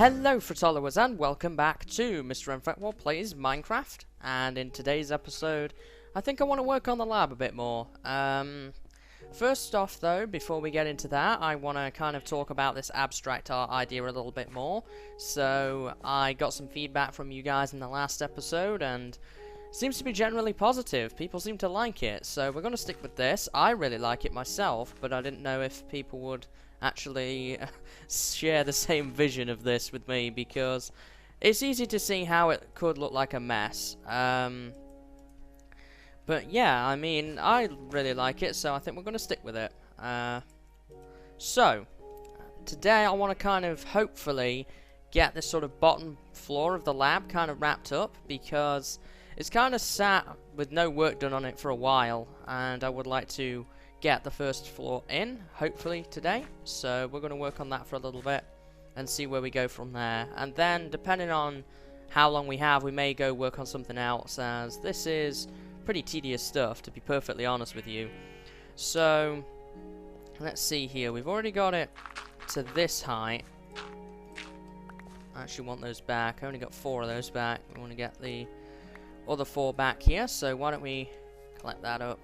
Hello followers and welcome back to MrMFretwell Plays Minecraft, and in today's episode I think I want to work on the lab a bit more. First off though, before we get into that, I want to kind of talk about this abstract art idea a little bit more. So I got some feedback from you guys in the last episode and it seems to be generally positive. People seem to like it, so we're going to stick with this. I really like it myself, but I didn't know if people would actually share the same vision of this with me, because it's easy to see how it could look like a mess. But yeah, I mean, I really like it, so I think we're going to stick with it. So, today I want to kind of hopefully get this sort of bottom floor of the lab kind of wrapped up, because it's kind of sat with no work done on it for a while, and I would like to get the first floor in, hopefully today. So we're going to work on that for a little bit and see where we go from there. And then, depending on how long we have, we may go work on something else, as this is pretty tedious stuff, to be perfectly honest with you. So, let's see here. We've already got it to this height. I actually want those back. I only got 4 of those back. We want to get the other 4 back here, so why don't we collect that up?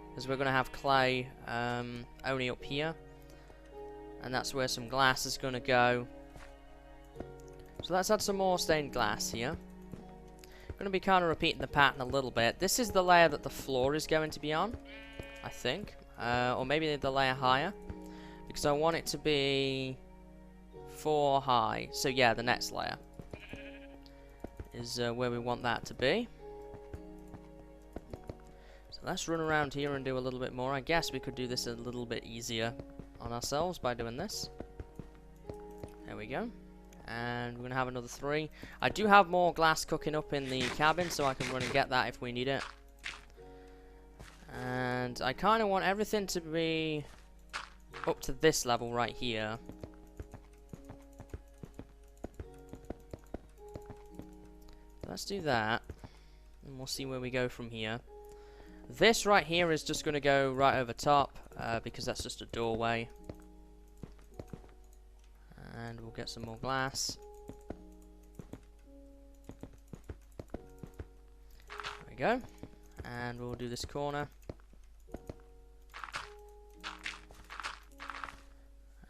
Because we're going to have clay only up here, and that's where some glass is going to go. So let's add some more stained glass here. I'm going to be kind of repeating the pattern a little bit. This is the layer that the floor is going to be on, I think, or maybe the layer higher, because I want it to be 4 high. So yeah, the next layer is where we want that to be. Let's run around here and do a little bit more. I guess we could do this a little bit easier on ourselves by doing this. There we go. And we're going to have another 3. I do have more glass cooking up in the cabin, so I can run and get that if we need it. And I kind of want everything to be up to this level right here. Let's do that, and we'll see where we go from here. This right here is just going to go right over top, because that's just a doorway. And we'll get some more glass. There we go. And we'll do this corner.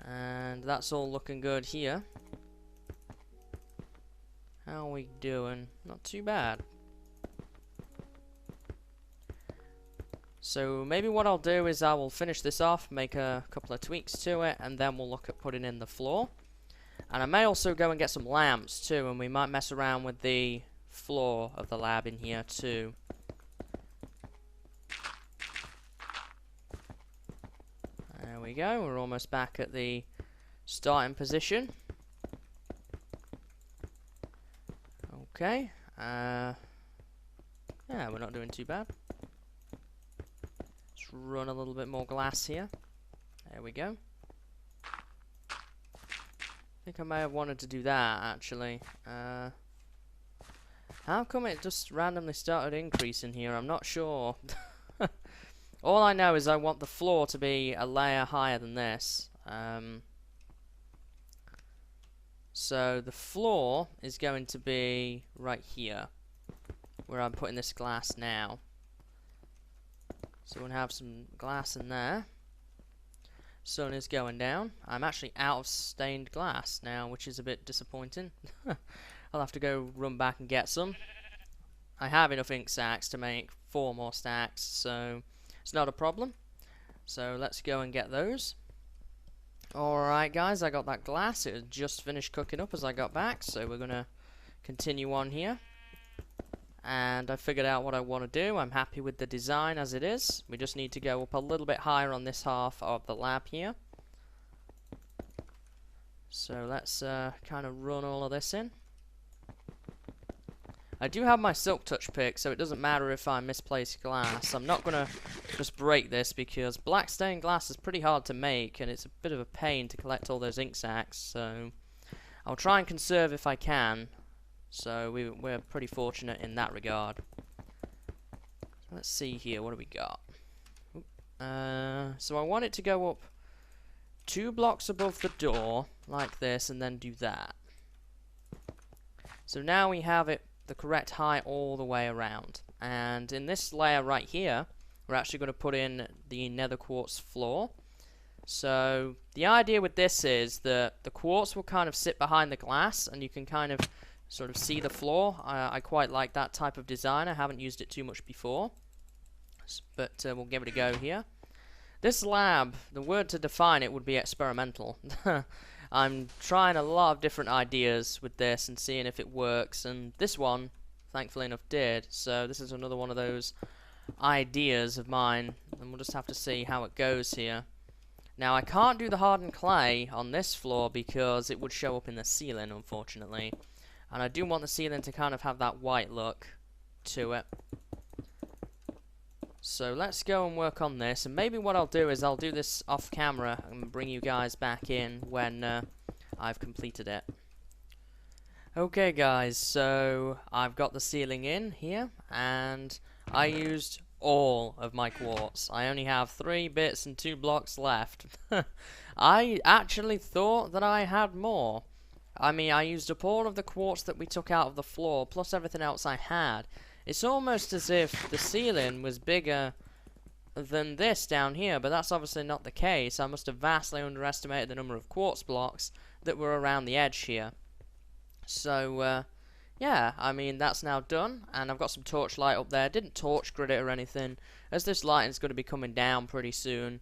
And that's all looking good here. How are we doing? Not too bad. So maybe what I'll do is I will finish this off, make a couple of tweaks to it, and then we'll look at putting in the floor. And I may also go and get some lamps too, and we might mess around with the floor of the lab in here too. There we go, we're almost back at the starting position. Okay, yeah, we're not doing too bad. Run a little bit more glass here. There we go. I think I may have wanted to do that actually. How come it just randomly started increasing here? I'm not sure. All I know is I want the floor to be a layer higher than this. So the floor is going to be right here, where I'm putting this glass now. So we'll have some glass in there. Sun is going down. I'm actually out of stained glass now, which is a bit disappointing. I'll have to go run back and get some. I have enough ink sacks to make 4 more stacks, so it's not a problem. So let's go and get those. Alright guys, I got that glass. It had just finished cooking up as I got back, so we're going to continue on here. And I figured out what I want to do. I'm happy with the design as it is. We just need to go up a little bit higher on this half of the lab here. So let's kind of run all of this in. I do have my silk touch pick, so it doesn't matter if I misplace glass. I'm not going to just break this, because black stained glass is pretty hard to make, and it's a bit of a pain to collect all those ink sacks. So I'll try and conserve if I can. So we're pretty fortunate in that regard. Let's see here, what do we got? So I want it to go up 2 blocks above the door, like this, and then do that. So now we have it the correct height all the way around. And in this layer right here, we're actually going to put in the nether quartz floor. So the idea with this is that the quartz will kind of sit behind the glass, and you can kind of sort of see the floor. I quite like that type of design. I haven't used it too much before, but we'll give it a go here. This lab, the word to define it would be experimental. I'm trying a lot of different ideas with this and seeing if it works, and this one, thankfully enough, did. So this is another one of those ideas of mine, and we'll just have to see how it goes here. Now, I can't do the hardened clay on this floor because it would show up in the ceiling, unfortunately. And I do want the ceiling to kind of have that white look to it. So let's go and work on this, and maybe what I'll do is I'll do this off camera and bring you guys back in when I've completed it. Okay guys, so I've got the ceiling in here, and I used all of my quartz. I only have 3 bits and 2 blocks left. I actually thought that I had more. I mean, I used up all of the quartz that we took out of the floor, plus everything else I had. It's almost as if the ceiling was bigger than this down here, but that's obviously not the case. I must have vastly underestimated the number of quartz blocks that were around the edge here. So, yeah, I mean, that's now done, and I've got some torchlight up there. Didn't torch grid it or anything, as this lighting's going to be coming down pretty soon.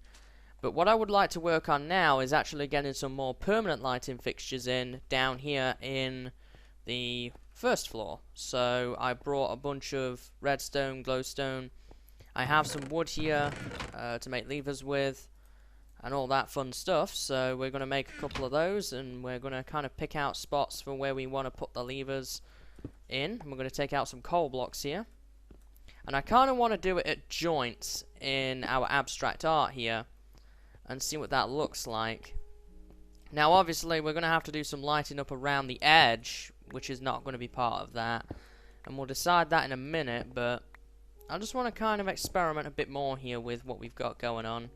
But what I would like to work on now is actually getting some more permanent lighting fixtures in down here in the first floor. So I brought a bunch of redstone, glowstone. I have some wood here to make levers with and all that fun stuff. So we're going to make a couple of those, and we're going to kind of pick out spots for where we want to put the levers in. And we're going to take out some coal blocks here. And I kind of want to do it at joints in our abstract art here and see what that looks like. Now obviously we're going to have to do some lighting up around the edge, which is not going to be part of that, and we'll decide that in a minute, but I just want to kind of experiment a bit more here with what we've got going on.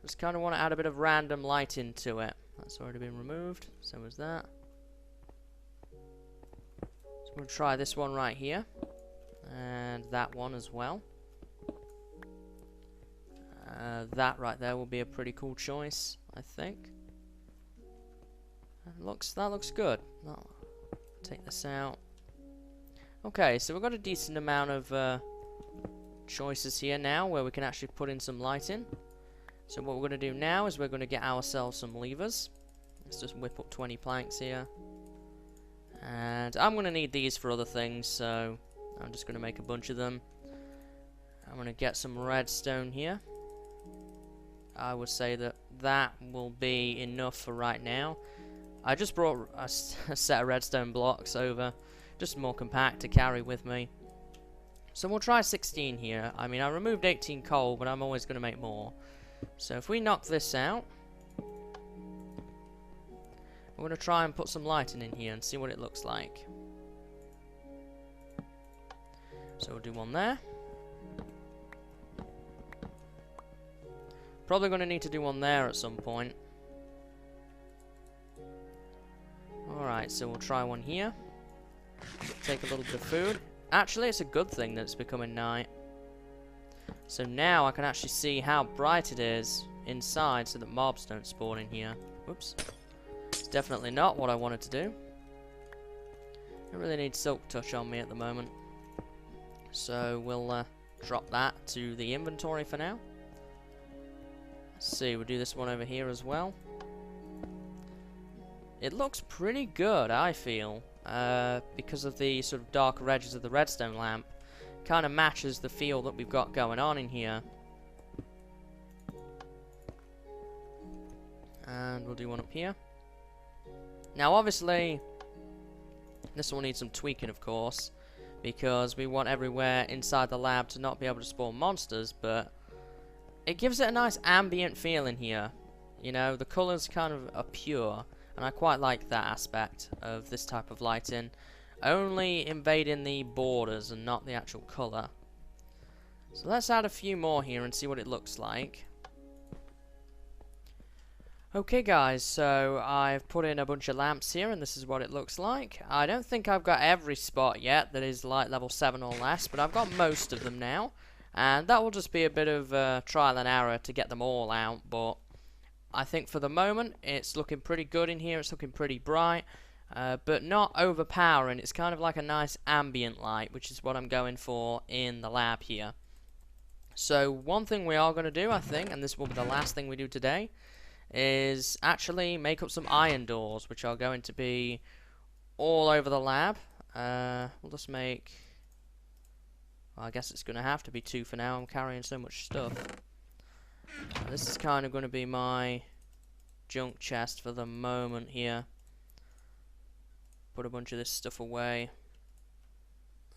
Just kind of want to add a bit of random lighting to it. That's already been removed, so is that. So we'll try this one right here, and that one as well. That right there will be a pretty cool choice, I think. That looks good. I'll take this out. Okay, so we've got a decent amount of choices here now where we can actually put in some lighting. So what we're going to do now is we're going to get ourselves some levers. Let's just whip up 20 planks here. And I'm going to need these for other things, so I'm just going to make a bunch of them. I'm going to get some redstone here. I would say that that will be enough for right now. I just brought a set of redstone blocks over, just more compact to carry with me. So we'll try 16 here. I mean, I removed 18 coal, but I'm always going to make more. So if we knock this out, we're going to try and put some lighting in here and see what it looks like. So we'll do one there. Probably going to need to do one there at some point. Alright, so we'll try one here. Take a little bit of food. Actually, it's a good thing that it's becoming night. So now I can actually see how bright it is inside so that mobs don't spawn in here. Whoops. It's definitely not what I wanted to do. I really need silk touch on me at the moment. So we'll drop that to the inventory for now. Let's see, we'll do this one over here as well. It looks pretty good, I feel, because of the sort of darker edges of the redstone lamp. Kind of matches the feel that we've got going on in here. And we'll do one up here. Now obviously, this will need some tweaking, of course, because we want everywhere inside the lab to not be able to spawn monsters, but it gives it a nice ambient feel in here. You know, the colours kind of are pure, and I quite like that aspect of this type of lighting. Only invading the borders and not the actual colour. So let's add a few more here and see what it looks like. Okay guys, so I've put in a bunch of lamps here and this is what it looks like. I don't think I've got every spot yet that is light level 7 or less, but I've got most of them now. And that will just be a bit of trial and error to get them all out, but I think for the moment it's looking pretty good in here, it's looking pretty bright, but not overpowering. It's kind of like a nice ambient light, which is what I'm going for in the lab here. So one thing we are going to do, I think, and this will be the last thing we do today, is actually make up some iron doors, which are going to be all over the lab. We'll just make, well, I guess it's going to have to be 2 for now. I'm carrying so much stuff. This is kind of going to be my junk chest for the moment here. Put a bunch of this stuff away.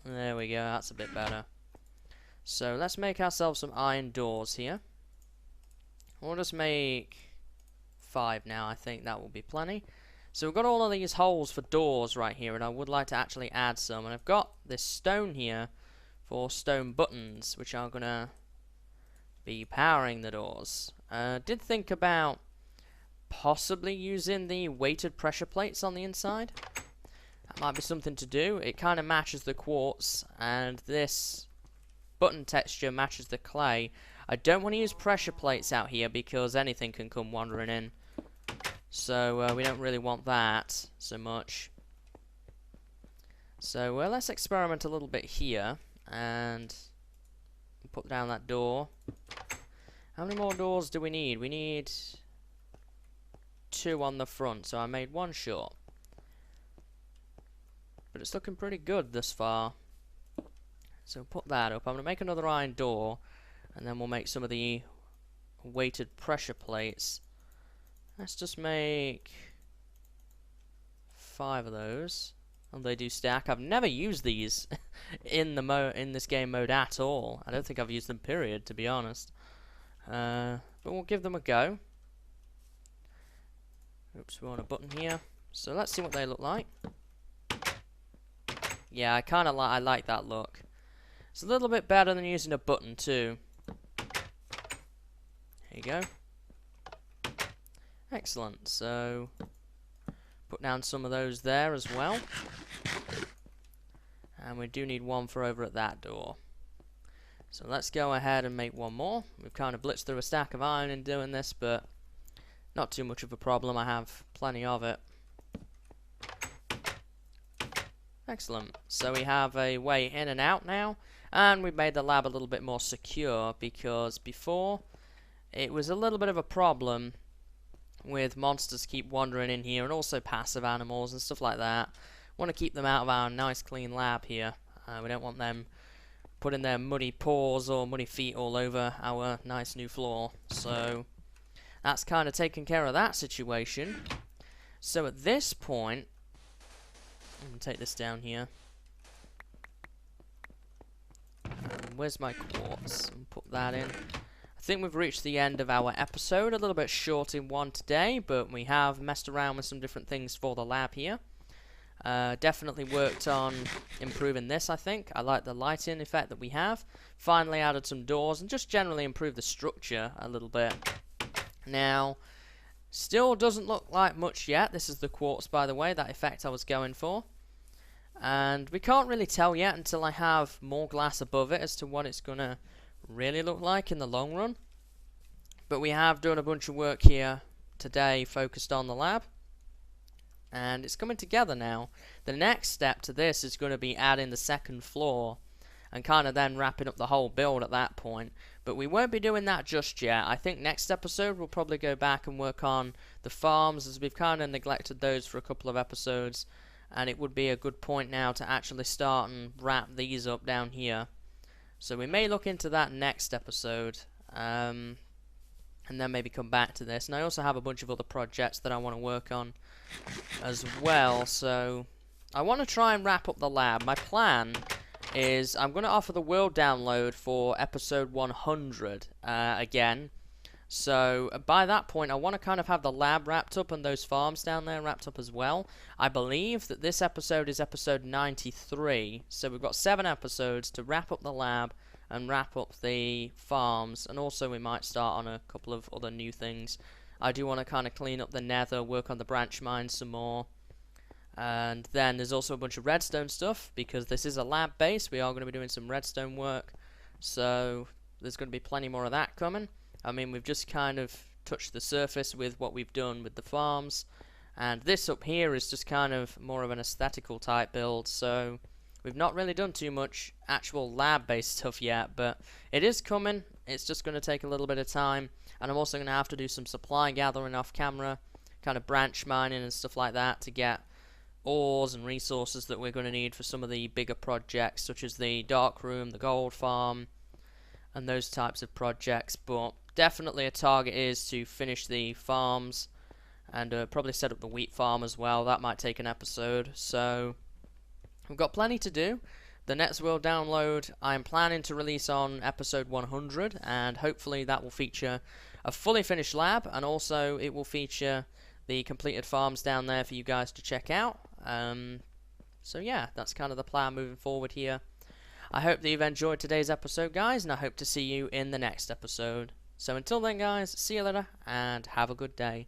There we go, that's a bit better. So let's make ourselves some iron doors here. We'll just make 5 now, I think that will be plenty. So we've got all of these holes for doors right here, and I would like to actually add some. And I've got this stone here for stone buttons, which are going to be powering the doors. Did think about possibly using the weighted pressure plates on the inside. That might be something to do. It kind of matches the quartz, and this button texture matches the clay. I don't want to use pressure plates out here because anything can come wandering in. So we don't really want that so much. So let's experiment a little bit here and put down that door. How many more doors do we need? We need 2 on the front, so I made 1 short. But it's looking pretty good thus far. So put that up. I'm going to make another iron door, and then we'll make some of the weighted pressure plates. Let's just make 5 of those. And they do stack. I've never used these in this game mode at all. I don't think I've used them, period, to be honest. But we'll give them a go. Oops, we want a button here. So let's see what they look like. Yeah, I like that look. It's a little bit better than using a button too. There you go. Excellent. So put down some of those there as well. And we do need 1 for over at that door. So let's go ahead and make 1 more. We've kind of blitzed through a stack of iron in doing this, but not too much of a problem. I have plenty of it. Excellent. So we have a way in and out now, and we've made the lab a little bit more secure, because before it was a little bit of a problem with monsters keep wandering in here, and also passive animals and stuff like that. Want to keep them out of our nice clean lab here. We don't want them putting their muddy paws or muddy feet all over our nice new floor. So that's kind of taken care of that situation. So at this point, I'm going to take this down here. Where's my quartz? And put that in. I think we've reached the end of our episode. A little bit short in one today, but we have messed around with some different things for the lab here. Definitely worked on improving this, I think. I like the lighting effect that we have. Finally added some doors and just generally improved the structure a little bit. Now, still doesn't look like much yet. This is the quartz, by the way, that effect I was going for. And we can't really tell yet until I have more glass above it as to what it's going to really look like in the long run. But we have done a bunch of work here today focused on the lab. And it's coming together now. The next step to this is going to be adding the second floor and kind of then wrapping up the whole build at that point. But we won't be doing that just yet. I think next episode we'll probably go back and work on the farms, as we've kind of neglected those for a couple of episodes. And it would be a good point now to actually start and wrap these up down here. So we may look into that next episode. And then maybe come back to this. And I also have a bunch of other projects that I want to work on as well. So I want to try and wrap up the lab. My plan is I'm going to offer the world download for episode 100 again. So by that point I want to kind of have the lab wrapped up and those farms down there wrapped up as well. I believe that this episode is episode 93. So we've got 7 episodes to wrap up the lab and wrap up the farms, and also we might start on a couple of other new things I do want to kind of clean up the nether, work on the branch mine some more. And then there's also a bunch of redstone stuff, because this is a lab base. We are going to be doing some redstone work, so there's going to be plenty more of that coming. I mean, we've just kind of touched the surface with what we've done with the farms, and this up here is just kind of more of an aesthetical type build, so we've not really done too much actual lab based stuff yet, but it is coming. It's just going to take a little bit of time, and I'm also going to have to do some supply gathering off camera, kind of branch mining and stuff like that, to get ores and resources that we're going to need for some of the bigger projects, such as the dark room, the gold farm, and those types of projects. But definitely a target is to finish the farms, and probably set up the wheat farm as well. That might take an episode, so we've got plenty to do. The next world download I'm planning to release on episode 100, and hopefully that will feature a fully finished lab, and also it will feature the completed farms down there for you guys to check out. So yeah, that's kind of the plan moving forward here. I hope that you've enjoyed today's episode, guys, and I hope to see you in the next episode. So until then, guys, see you later, and have a good day.